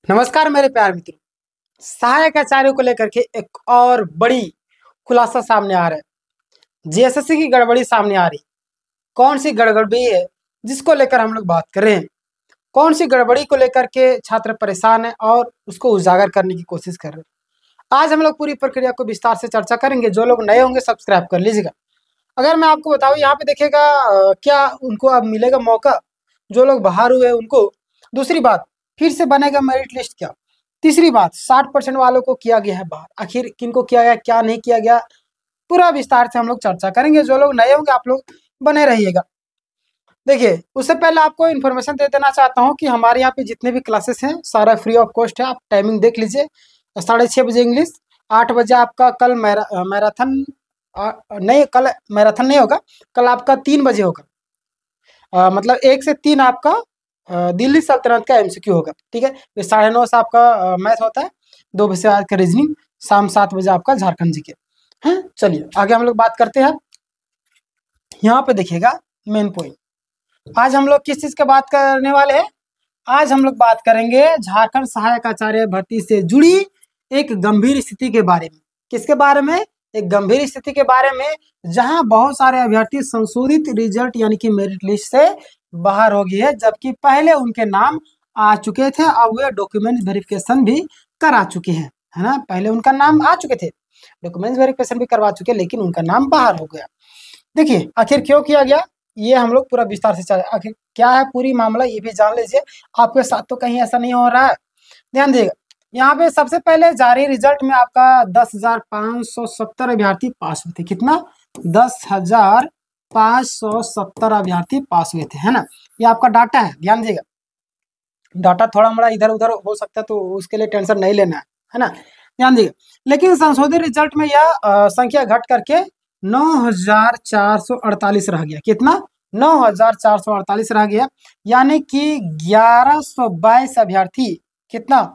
नमस्कार मेरे प्यारे मित्रों। सहायक आचार्यों को लेकर के एक और बड़ी खुलासा सामने आ रहा है। जेएसएससी की गड़बड़ी सामने आ रही। कौन सी गड़बड़ी है जिसको लेकर हम लोग बात कर रहे हैं? कौन सी गड़बड़ी को लेकर के छात्र परेशान है और उसको उजागर करने की कोशिश कर रहे हैं? आज हम लोग पूरी प्रक्रिया को विस्तार से चर्चा करेंगे। जो लोग नए होंगे सब्सक्राइब कर लीजिएगा। अगर मैं आपको बताऊं, यहाँ पे देखिएगा क्या उनको अब मिलेगा मौका? जो लोग बाहर हुए उनको। दूसरी बात, फिर से बनेगा मेरिट लिस्ट क्या? तीसरी बात, 60% वालों को किया गया है बाहर। आखिर किनको किया गया, क्या नहीं किया गया, पूरा विस्तार से हम लोग चर्चा करेंगे। जो लोग नए होंगे आप लोग बने रहिएगा। देखिए, उससे पहले आपको इन्फॉर्मेशन दे देना चाहता हूँ कि हमारे यहाँ पे जितने भी क्लासेस हैं सारा फ्री ऑफ कॉस्ट है। आप टाइमिंग देख लीजिए। 6:30 बजे इंग्लिश, 8 बजे आपका कल मैराथन नहीं, कल मैराथन नहीं होगा, कल आपका 3 बजे होगा। मतलब 1 से 3 आपका दिल्ली सल्तनत का एमसीक्यू होगा। ठीक है, फिर 9:30 से आपका मैथ होता है, 2 बजे आज का रीजनिंग, शाम 7 बजे आपका झारखंड जी के हैं। चलिए आगे हम लोग बात करते हैं। यहाँ पे देखिएगा मेन पॉइंट। आज हम लोग किस चीज की बात करने वाले हैं? आज हम लोग बात करेंगे झारखंड सहायक आचार्य भर्ती से जुड़ी एक गंभीर स्थिति के बारे में। किसके बारे में? एक गंभीर स्थिति के बारे में, जहां बहुत सारे अभ्यर्थी संशोधित रिजल्ट यानी कि मेरिट लिस्ट से बाहर हो गई है, जबकि पहले उनके नाम आ चुके थे। अब वे डॉक्यूमेंट वेरिफिकेशन भी करा चुके हैं, है ना। पहले उनका नाम आ चुके थे, डॉक्यूमेंट वेरिफिकेशन भी करवा चुके, लेकिन उनका नाम बाहर हो गया। देखिए आखिर क्यों किया गया, ये हम लोग पूरा विस्तार से चल, आखिर क्या है पूरी मामला ये भी जान लीजिए। आपके साथ तो कहीं ऐसा नहीं हो रहा है, ध्यान दीजिएगा। यहाँ पे सबसे पहले जारी रिजल्ट में आपका 10,570 अभ्यर्थी पास हुए थे। कितना? 10,570 अभ्यर्थी पास हुए थे, है ना। ये आपका डाटा है, ध्यान दीजिएगा। डाटा थोड़ा मोड़ा इधर उधर हो सकता है तो उसके लिए टेंशन नहीं लेना है ना, ध्यान दीजिएगा। लेकिन संशोधित रिजल्ट में यह संख्या घट करके 9,448 रह गया। कितना? 9,448 रह गया, यानी कि 1122 अभ्यर्थी, कितना?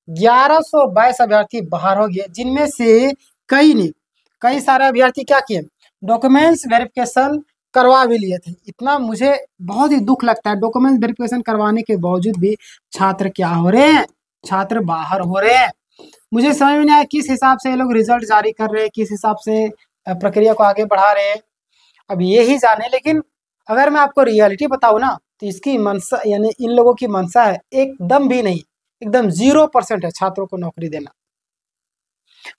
1122 अभ्यर्थी बाहर हो गए, जिनमें से कई सारे अभ्यर्थी क्या किए, डॉक्यूमेंट्स वेरिफिकेशन करवा भी लिए थे। इतना मुझे बहुत ही दुख लगता है, डॉक्यूमेंट वेरिफिकेशन करवाने के बावजूद भी छात्र क्या हो रहे हैं, छात्र बाहर हो रहे हैं। मुझे समझ में नहीं आया किस हिसाब से ये लोग रिजल्ट जारी कर रहे हैं, किस हिसाब से प्रक्रिया को आगे बढ़ा रहे हैं, अब ये ही जाने। लेकिन अगर मैं आपको रियलिटी बताऊं ना, तो इसकी मंशा यानी इन लोगों की मंशा है एकदम भी नहीं, एकदम 0% है छात्रों को नौकरी देना।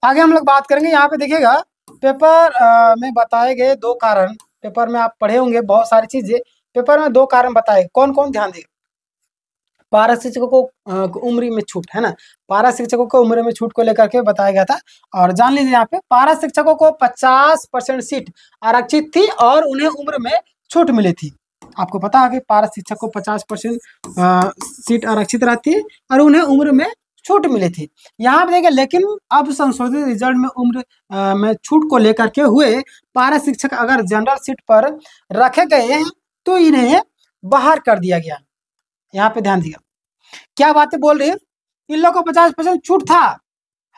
आगे हम लोग बात करेंगे। यहाँ पे देखिएगा पेपर में बताए गए 2 कारण, पेपर में आप पढ़े होंगे बहुत सारी चीजें, पेपर में 2 कारण बताए। कौन कौन? ध्यान देगा। पारा शिक्षकों को उम्र में छूट, है ना। पारा शिक्षकों को उम्र में छूट को लेकर के बताया गया था। और जान लीजिए यहाँ पे पारा शिक्षकों को 50% सीट आरक्षित थी और उन्हें उम्र में छूट मिली थी। आपको पता है कि पारा शिक्षक को 50% सीट आरक्षित रहती है और उन्हें उम्र में छूट मिली थी। यहाँ पे देखिए, लेकिन अब संशोधित रिजल्ट में उम्र में छूट को लेकर के हुए पारा शिक्षक अगर जनरल सीट पर रखे गए हैं तो इन्हें बाहर कर दिया गया। यहाँ पे ध्यान दिया, क्या बातें बोल रही है। इन लोगों को 50% छूट था,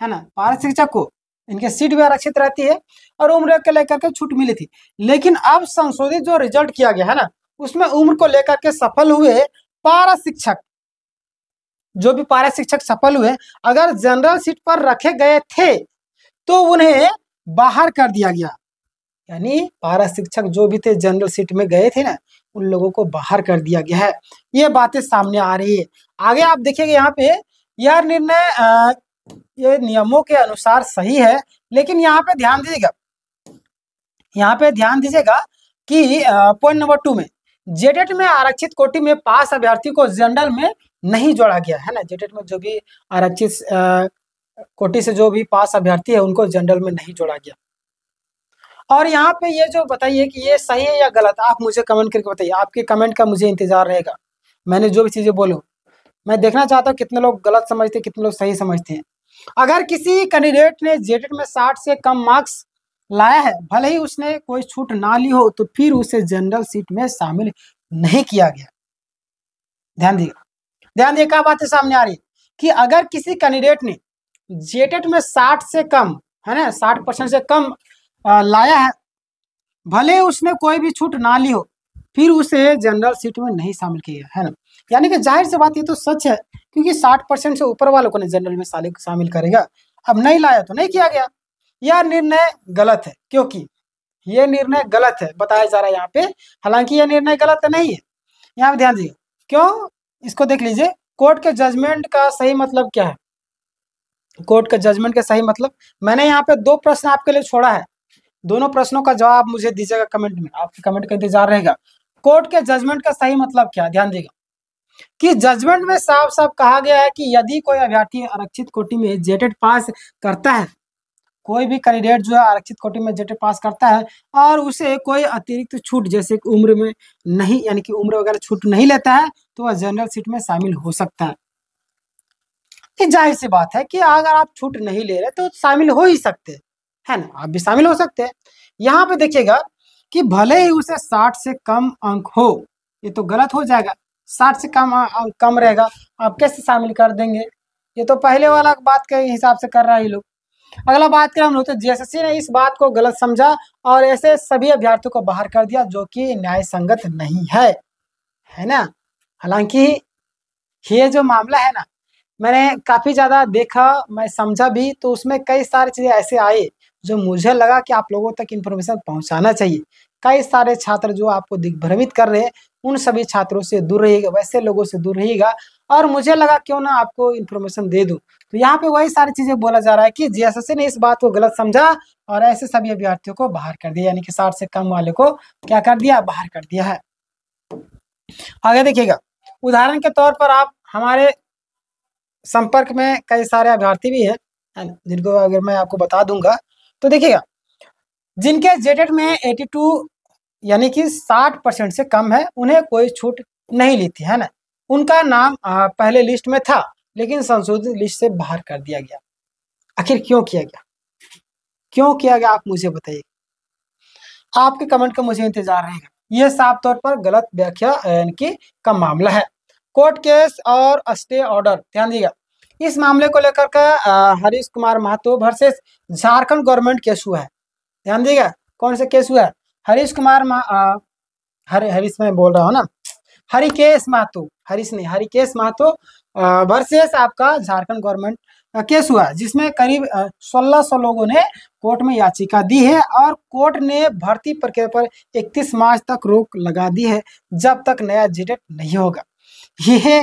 है ना। पारा शिक्षक को इनके सीट भी आरक्षित रहती है और उम्र को लेकर के छूट मिली थी। लेकिन अब संशोधित जो रिजल्ट किया गया है ना, उसमें उम्र को लेकर के सफल हुए पारा शिक्षक, जो भी पारा शिक्षक सफल हुए, अगर जनरल सीट पर रखे गए थे तो उन्हें बाहर कर दिया गया। यानी पारा शिक्षक जो भी थे जनरल सीट में गए थे ना, उन लोगों को बाहर कर दिया गया है। ये बातें सामने आ रही है। आगे आप देखिएगा यहाँ पे यह निर्णय ये नियमों के अनुसार सही है, लेकिन यहाँ पे ध्यान दीजिएगा, यहाँ पे ध्यान दीजिएगा कि पॉइंट नंबर 2 में जेटेट में आरक्षित कोटि में पास अभ्यर्थी को जनरल में नहीं जोड़ा गया, है ना। जेटेट में जो भी आरक्षित कोटि से जो भी पास अभ्यर्थी है उनको जनरल में नहीं जोड़ा गया। और यहाँ पे ये जो बताइए कि ये सही है या गलत, आप मुझे कमेंट करके बताइए। आपके कमेंट का मुझे इंतजार रहेगा। मैंने जो भी चीजें बोलूं मैं देखना चाहता हूँ कितने लोग गलत समझते हैं, कितने लोग सही समझते हैं। अगर किसी कैंडिडेट ने जेटेट में 60 से कम मार्क्स लाया है, भले ही उसने कोई छूट ना ली हो, तो फिर उसे जनरल सीट में शामिल नहीं किया गया। ध्यान दिएगा, ध्यान दिए क्या बातें सामने आ रही है कि अगर किसी कैंडिडेट ने जेटेट में 60 से कम, है ना, 60% से कम लाया है, भले उसने कोई भी छूट ना ली हो, फिर उसे जनरल सीट में नहीं शामिल किया, है ना। यानी कि जाहिर सी बात ये तो सच है, क्योंकि 60% से ऊपर वालों को ने जनरल में शामिल करेगा। अब नहीं लाया तो नहीं किया गया। यह निर्णय गलत है, क्योंकि ये निर्णय गलत है बताया जा रहा है यहाँ पे। हालांकि यह निर्णय गलत नहीं है, यहाँ पे ध्यान दीजिए क्यों। इसको देख लीजिए, कोर्ट के जजमेंट का सही मतलब क्या है। कोर्ट के जजमेंट का सही मतलब, मैंने यहाँ पे 2 प्रश्न आपके लिए छोड़ा है, दोनों प्रश्नों का जवाब मुझे दीजिएगा कमेंट में, आपके कमेंट का इंतजार रहेगा। कोर्ट के जजमेंट का सही मतलब क्या है, ध्यान देगा कि जजमेंट में साफ साफ कहा गया है कि यदि कोई अभ्यर्थी आरक्षित कोटि में जेटेड पास करता है, कोई भी कैंडिडेट जो है आरक्षित कोटि में जेटेड पास करता है और उसे कोई अतिरिक्त छूट जैसे कि उम्र में नहीं, यानी कि उम्र वगैरह छूट नहीं लेता है, तो वह जनरल सीट में शामिल हो सकता है। ये जाहिर सी बात है कि अगर आप छूट नहीं ले रहे तो शामिल हो ही सकते हैं, है ना, आप भी शामिल हो सकते हैं। यहाँ पे देखिएगा कि भले ही उसे 60 से कम अंक हो, ये तो गलत हो जाएगा। 60 से कम अंक कम रहेगा, आप कैसे शामिल कर देंगे, ये तो पहले वाला बात के हिसाब से कर रहा है ये लोग। अगला बात करें हम लोग, तो जीएसएससी ने इस बात को गलत समझा और ऐसे सभी अभ्यर्थियों को बाहर कर दिया जो कि न्याय संगत नहीं है ना। हालांकि ये जो मामला है ना, मैंने काफी ज्यादा देखा, मैं समझा भी, तो उसमें कई सारी चीजें ऐसे आए जो मुझे लगा कि आप लोगों तक इन्फॉर्मेशन पहुंचाना चाहिए। कई सारे छात्र जो आपको दिग्भ्रमित कर रहे हैं, उन सभी छात्रों से दूर रहिएगा, वैसे लोगों से दूर रहिएगा। और मुझे लगा क्यों ना आपको इन्फॉर्मेशन दे दूं, तो यहाँ पे वही सारी चीजें बोला जा रहा है कि जीएसएससी ने इस बात को गलत समझा और ऐसे सभी अभ्यर्थियों को बाहर कर दिया, यानी कि 60 से कम वाले को क्या कर दिया, बाहर कर दिया है। आगे देखिएगा, उदाहरण के तौर पर आप हमारे संपर्क में कई सारे अभ्यर्थी भी हैं, जिनको अगर मैं आपको बता दूंगा तो देखिएगा, जिनके जेटेड में 82 यानी कि 60% से कम है, उन्हें कोई छूट नहीं ली थी, है ना। उनका नाम पहले लिस्ट में था, लेकिन संशोधित लिस्ट से बाहर कर दिया गया। आखिर क्यों किया गया, क्यों किया गया, आप मुझे बताइए, आपके कमेंट का मुझे इंतजार रहेगा। यह साफ तौर पर गलत व्याख्या यानी कि का मामला है। कोर्ट केस और स्टे ऑर्डर, ध्यान दीजिएगा, इस मामले को लेकर का Harish Kumar Mahto versus Jharkhand government case हुआ है। ध्यान दीजिएगा, कौन सा केस हुआ है, हरीश कुमार हरीश मैं बोल रहा हूँ ना, हरिकेश महतो, हरीश नहीं, हरिकेश महतो वर्सेस आपका झारखंड गवर्नमेंट केस हुआ, जिसमें करीब 1600 लोगों ने कोर्ट में याचिका दी है और कोर्ट ने भर्ती प्रक्रिया पर 31 मार्च तक रोक लगा दी है, जब तक नया जेटेड नहीं होगा। ये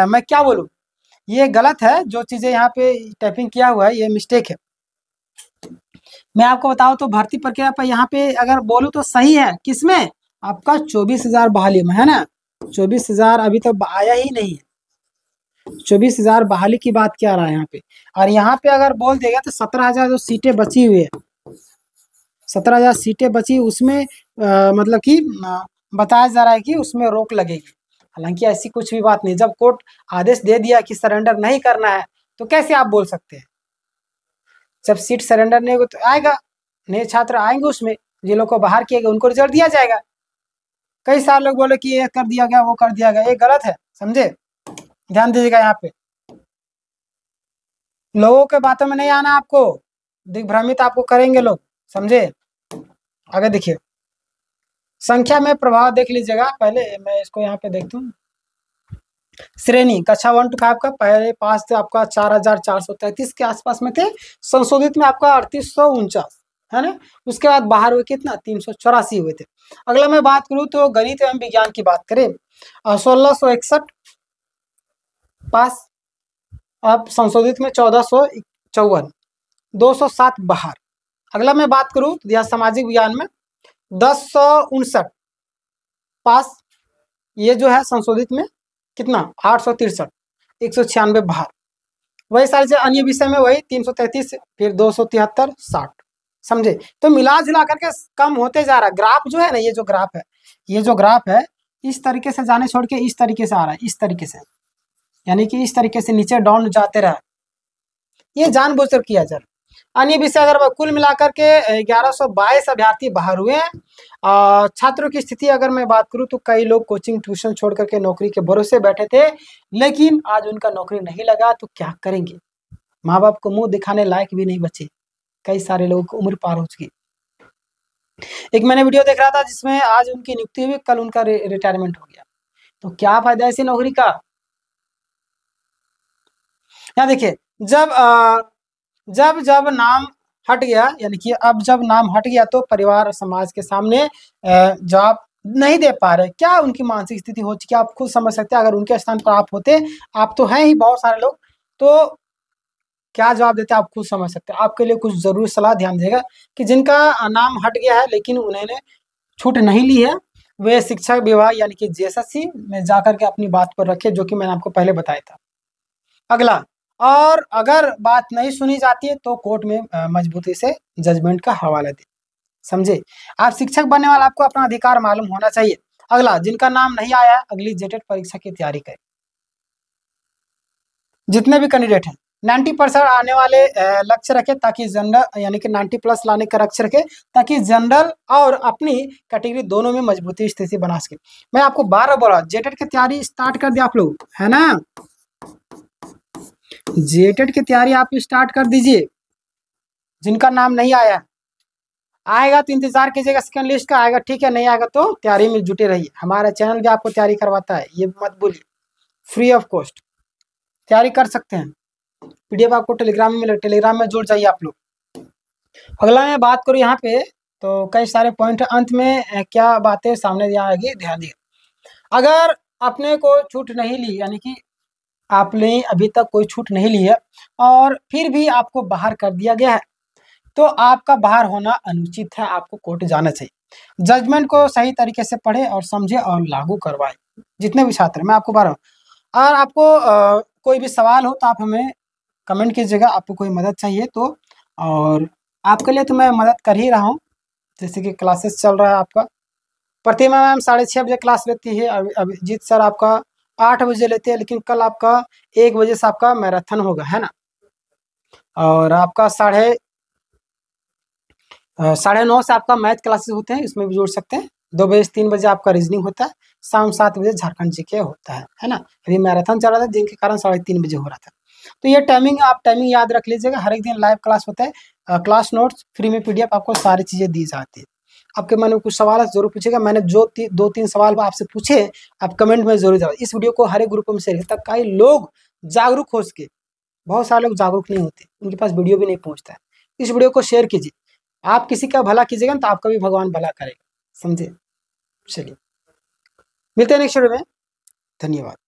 मैं क्या बोलूं, ये गलत है, जो चीजें यहाँ पे टाइपिंग किया हुआ है ये मिस्टेक है। मैं आपको बताऊं तो भर्ती प्रक्रिया पर यहाँ पे अगर बोलूं तो सही है, किसमें, आपका 24,000 बहाली में, है ना। 24,000 अभी तो आया ही नहीं है, 24,000 बहाली की बात क्या रहा है यहाँ पे। और यहाँ पे अगर बोल देगा तो 17,000 जो सीटें बची हुई है, 17,000 सीटें बची, उसमें मतलब कि बताया जा रहा है कि उसमें रोक लगेगी। हालांकि ऐसी कुछ भी बात नहीं, जब कोर्ट आदेश दे दिया कि सरेंडर नहीं करना है, तो कैसे आप बोल सकते हैं। जब सीट सरेंडर नहीं होगा तो आएगा, नए छात्र आएंगे, उसमें जिन लोग को बाहर किया गया उनको रिजल्ट दिया जाएगा। कई सारे लोग बोले कि ये कर दिया गया, वो कर दिया गया, ये गलत है, समझे, ध्यान दीजिएगा। यहाँ पे लोगों के बातों में नहीं आना, आपको दिग्भ्रमित आपको करेंगे लोग, समझे। आगे देखिए, संख्या में प्रभाव देख लीजिएगा, पहले मैं इसको यहाँ पे देखता हूँ। श्रेणी कक्षा 1 to 5 का पहले पास थे आपका 4,433 के आसपास में थे, संशोधित में आपका 3849, है ना। उसके बाद बाहर हुए कितना, 384 हुए थे। अगला मैं बात करूं तो गणित एवं विज्ञान की बात करें, 1661 पास, अब संशोधित में 1454, 207 बाहर। अगला मैं बात करूं तो यह सामाजिक विज्ञान में 1059 पास, ये जो है संशोधित में कितना 863, 196 बाहर। वही सारे अन्य विषय में वही 333, फिर 273, 60, समझे। तो मिला जुला करके कम होते जा रहा है। ग्राफ जो है ना, ये जो ग्राफ है, ये जो ग्राफ है, इस तरीके से जाने छोड़ के इस तरीके से आ रहा है, इस तरीके से, यानी कि इस तरीके से नीचे डाउन जाते रहा, ये जानबूझकर किया जा रहा। अन्य विषय अगर कुल मिलाकर के 1122 अभ्यर्थी बाहर हुए हैं। छात्रों की स्थिति अगर मैं बात करूं तो कई लोग कोचिंग ट्यूशन छोड़ करके नौकरी के भरोसे बैठे थे, लेकिन आज उनका नौकरी नहीं लगा तो क्या करेंगे, माँ बाप को मुंह दिखाने लायक भी नहीं बचे, कई सारे लोगों की उम्र पार हो चुकी। एक मैंने वीडियो देख रहा था जिसमें आज उनकी नियुक्ति हुई, कल उनका रिटायरमेंट हो गया। तो क्या फायदा है ऐसी नौकरी का? यहाँ देखिए, जब जब जब नाम हट गया, यानी कि अब जब नाम हट गया तो परिवार और समाज के सामने जवाब नहीं दे पा रहे। क्या उनकी मानसिक स्थिति हो चुकी है आप खुद समझ सकते हैं। अगर उनके स्थान पर आप होते, आप तो हैं ही बहुत सारे लोग, तो क्या जवाब देते आप खुद समझ सकते हैं। आपके लिए कुछ जरूरी सलाह ध्यान देगा कि जिनका नाम हट गया है लेकिन उन्होंने छूट नहीं ली है, वे शिक्षा विभाग यानी कि जेएसएससी में जाकर के अपनी बात पर रखे, जो कि मैंने आपको पहले बताया था। अगला, और अगर बात नहीं सुनी जाती है तो कोर्ट में मजबूती से जजमेंट का हवाला दे। समझे? आप शिक्षक बनने वाला, आपको अपना अधिकार मालूम होना चाहिए। अगला, जिनका नाम नहीं आया अगली जेटेट परीक्षा की तैयारी करें। जितने भी कैंडिडेट हैं 90% आने वाले लक्ष्य रखे, ताकि जनरल यानी कि 90+ लाने का लक्ष्य रखे, ताकि जनरल और अपनी कैटेगरी दोनों में मजबूती स्थिति बना सके। मैं आपको बार बार बोला, जेटेट की तैयारी स्टार्ट कर दिया आप लोग, है ना? जेटेट की तैयारी आप स्टार्ट कर दीजिए। जिनका नाम नहीं आया, आएगा तो इंतजार कीजिएगा सेकंड लिस्ट का, आएगा ठीक है, नहीं आएगा तो तैयारी में जुटे रहिए। हमारा चैनल भी आपको तैयारी करवाता है, ये मत भूलिए, फ्री ऑफ कॉस्ट तैयारी कर सकते हैं। पीडीएफ आपको टेलीग्राम में मिलेगा, टेलीग्राम में जुड़ जाइए आप लोग। अगला मैं बात करूँ यहाँ पे, तो कई सारे पॉइंट अंत में क्या बातें सामने आएगी, ध्यान दिए। अगर अपने को छूट नहीं ली, यानी कि आपने अभी तक कोई छूट नहीं ली है और फिर भी आपको बाहर कर दिया गया है, तो आपका बाहर होना अनुचित है, आपको कोर्ट जाना चाहिए। जजमेंट को सही तरीके से पढ़े और समझे और लागू करवाए। जितने भी छात्र, मैं आपको बता रहा हूँ। और आपको कोई भी सवाल हो तो आप हमें कमेंट कीजिएगा, आपको कोई मदद चाहिए तो। और आपके लिए तो मैं मदद कर ही रहा हूँ, जैसे कि क्लासेस चल रहा है आपका। प्रतिमा मैम 6:30 बजे क्लास लेती है, अभिजीत सर आपका 8 बजे लेते हैं, लेकिन कल आपका 1 बजे से आपका मैराथन होगा, है ना? और आपका 9:30 से आपका मैथ क्लासेस होते हैं, इसमें भी जोड़ सकते हैं। 2 बजे से 3 बजे आपका रीजनिंग होता है, शाम 7 बजे झारखंड जीके होता है ना? अभी मैराथन चल रहा था जिनके कारण 3:30 बजे हो रहा था। तो ये टाइमिंग, आप टाइमिंग याद रख लीजिएगा। हर एक दिन लाइव क्लास होता है, क्लास नोट्स फ्री में, पीडीएफ, आपको सारी चीज़ें दी जाती है। आपके मन में कुछ सवाल है जरूर पूछेगा। मैंने जो 2-3 सवाल आपसे पूछे, आप कमेंट में जरूर जवाब। इस वीडियो को हर एक ग्रुप में शेयर तक कई लोग जागरूक हो सके। बहुत सारे लोग जागरूक नहीं होते, उनके पास वीडियो भी नहीं पहुंचता है। इस वीडियो को शेयर कीजिए। आप किसी का भला कीजिएगा तो आपका भी भगवान भला करेगा। समझे? चलिए, मिलते हैं नेक्स्ट वीडियो में। धन्यवाद।